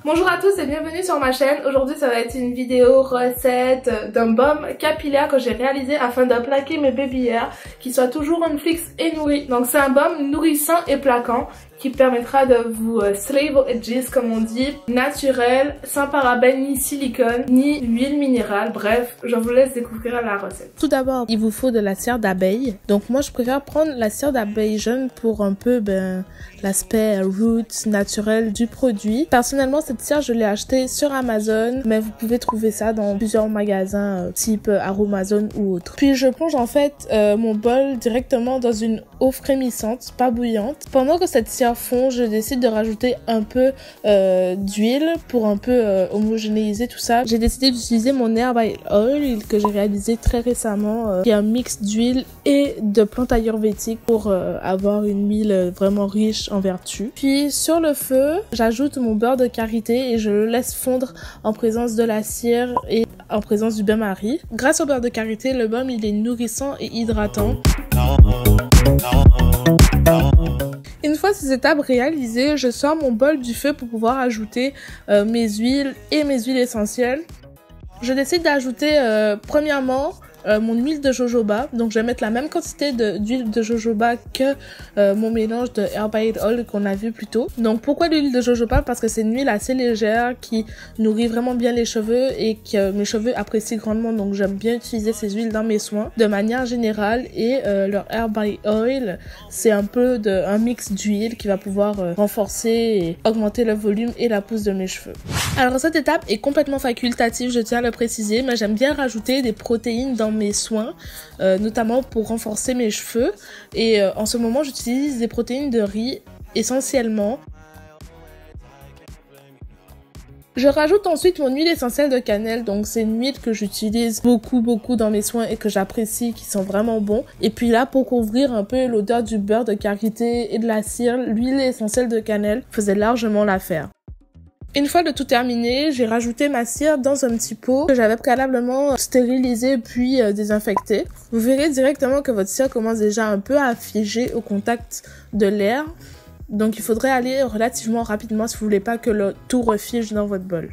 Bonjour à tous et bienvenue sur ma chaîne. Aujourd'hui ça va être une vidéo recette d'un baume capillaire que j'ai réalisé afin de plaquer mes baby hairs qui soient toujours on flex et nourris. Donc c'est un baume nourrissant et plaquant qui permettra de vous slay vos edges comme on dit, naturel, sans parabènes ni silicone, ni huile minérale. Bref, je vous laisse découvrir la recette. Tout d'abord, il vous faut de la cire d'abeille. Donc moi je préfère prendre la cire d'abeille jeune pour un peu l'aspect roots naturel du produit. Personnellement cette cire je l'ai achetée sur Amazon, mais vous pouvez trouver ça dans plusieurs magasins type Aromazone ou autre. Puis je plonge en fait mon bol directement dans une eau frémissante, pas bouillante. Pendant que cette cire fond, je décide de rajouter un peu d'huile pour un peu homogénéiser tout ça. J'ai décidé d'utiliser mon Herb Oil que j'ai réalisé très récemment, qui est un mix d'huile et de plantes ayurvédiques pour avoir une huile vraiment riche en vertus. Puis sur le feu, j'ajoute mon beurre de karité et je le laisse fondre en présence de la cire et en présence du bain-marie. Grâce au beurre de karité, le baume il est nourrissant et hydratant. Une fois ces étapes réalisées, je sors mon bol du feu pour pouvoir ajouter mes huiles et mes huiles essentielles. Je décide d'ajouter premièrement mon huile de jojoba. Donc je vais mettre la même quantité d'huile de jojoba que mon mélange de Herb Oil qu'on a vu plus tôt. Donc pourquoi l'huile de jojoba? Parce que c'est une huile assez légère qui nourrit vraiment bien les cheveux et que mes cheveux apprécient grandement. Donc j'aime bien utiliser ces huiles dans mes soins de manière générale. Et leur Herb Oil, c'est un peu un mix d'huile qui va pouvoir renforcer et augmenter le volume et la pousse de mes cheveux. Alors cette étape est complètement facultative, je tiens à le préciser, mais j'aime bien rajouter des protéines dans mes soins, notamment pour renforcer mes cheveux. Et en ce moment, j'utilise des protéines de riz essentiellement. Je rajoute ensuite mon huile essentielle de cannelle, donc c'est une huile que j'utilise beaucoup dans mes soins et que j'apprécie, qui sont vraiment bons. Et puis là, pour couvrir un peu l'odeur du beurre de karité et de la cire, l'huile essentielle de cannelle faisait largement l'affaire. Une fois le tout terminé, j'ai rajouté ma cire dans un petit pot que j'avais préalablement stérilisé puis désinfecté. Vous verrez directement que votre cire commence déjà un peu à figer au contact de l'air. Donc il faudrait aller relativement rapidement si vous voulez pas que le tout refige dans votre bol.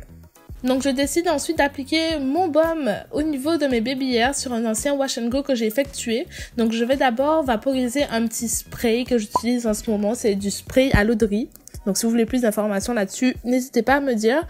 Donc je décide ensuite d'appliquer mon baume au niveau de mes baby hairs sur un ancien wash and go que j'ai effectué. Donc je vais d'abord vaporiser un petit spray que j'utilise en ce moment, c'est du spray à l'eau de riz. Donc si vous voulez plus d'informations là-dessus, n'hésitez pas à me dire.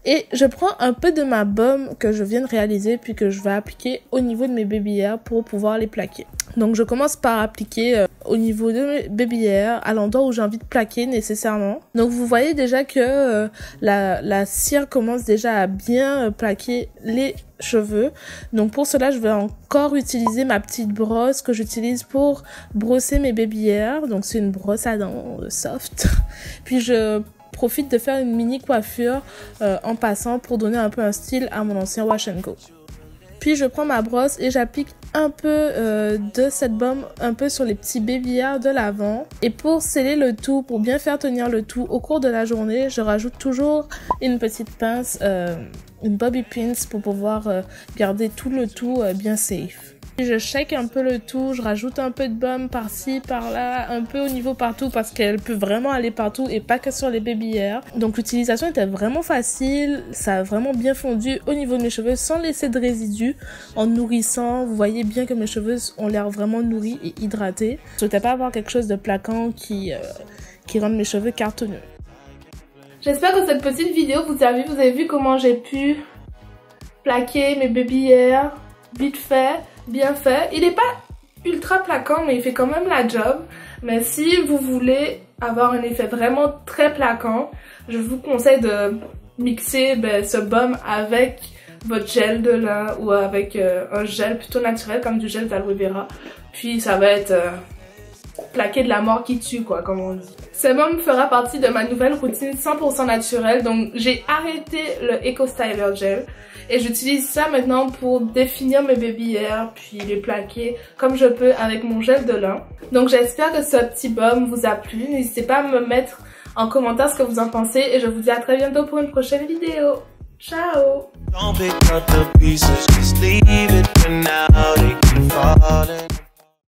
Et je prends un peu de ma baume que je viens de réaliser puis que je vais appliquer au niveau de mes baby hairs pour pouvoir les plaquer. Donc je commence par appliquer au niveau de mes baby hairs à l'endroit où j'ai envie de plaquer nécessairement. Donc vous voyez déjà que la cire commence déjà à bien plaquer les cheveux. Donc pour cela je vais encore utiliser ma petite brosse que j'utilise pour brosser mes baby hairs. Donc c'est une brosse à dents soft. Puis je profite de faire une mini coiffure en passant pour donner un peu un style à mon ancien wash and go. Puis je prends ma brosse et j'applique un peu de cette baume un peu sur les petits baby hairs de l'avant. Et pour sceller le tout, pour bien faire tenir le tout au cours de la journée, je rajoute toujours une petite pince, une bobby pins pour pouvoir garder tout le tout bien safe. Je shake un peu le tout, je rajoute un peu de baume par-ci, par-là, un peu au niveau partout parce qu'elle peut vraiment aller partout et pas que sur les baby hairs. Donc l'utilisation était vraiment facile, ça a vraiment bien fondu au niveau de mes cheveux sans laisser de résidus, en nourrissant. Vous voyez bien que mes cheveux ont l'air vraiment nourris et hydratés. Je souhaitais pas avoir quelque chose de plaquant qui rende mes cheveux cartonneux. J'espère que cette petite vidéo vous a plu, vous avez vu comment j'ai pu plaquer mes baby hairs vite fait. Bien fait. Il n'est pas ultra plaquant mais il fait quand même la job. Mais si vous voulez avoir un effet vraiment très plaquant, je vous conseille de mixer ce baume avec votre gel de lin ou avec un gel plutôt naturel comme du gel d'aloe vera. Puis ça va être plaqué de la mort qui tue quoi, comme on dit. Ce baume fera partie de ma nouvelle routine 100% naturelle. Donc j'ai arrêté le Eco Styler Gel. Et j'utilise ça maintenant pour définir mes baby hairs puis les plaquer comme je peux avec mon gel de lin. Donc j'espère que ce petit baume vous a plu. N'hésitez pas à me mettre en commentaire ce que vous en pensez et je vous dis à très bientôt pour une prochaine vidéo. Ciao!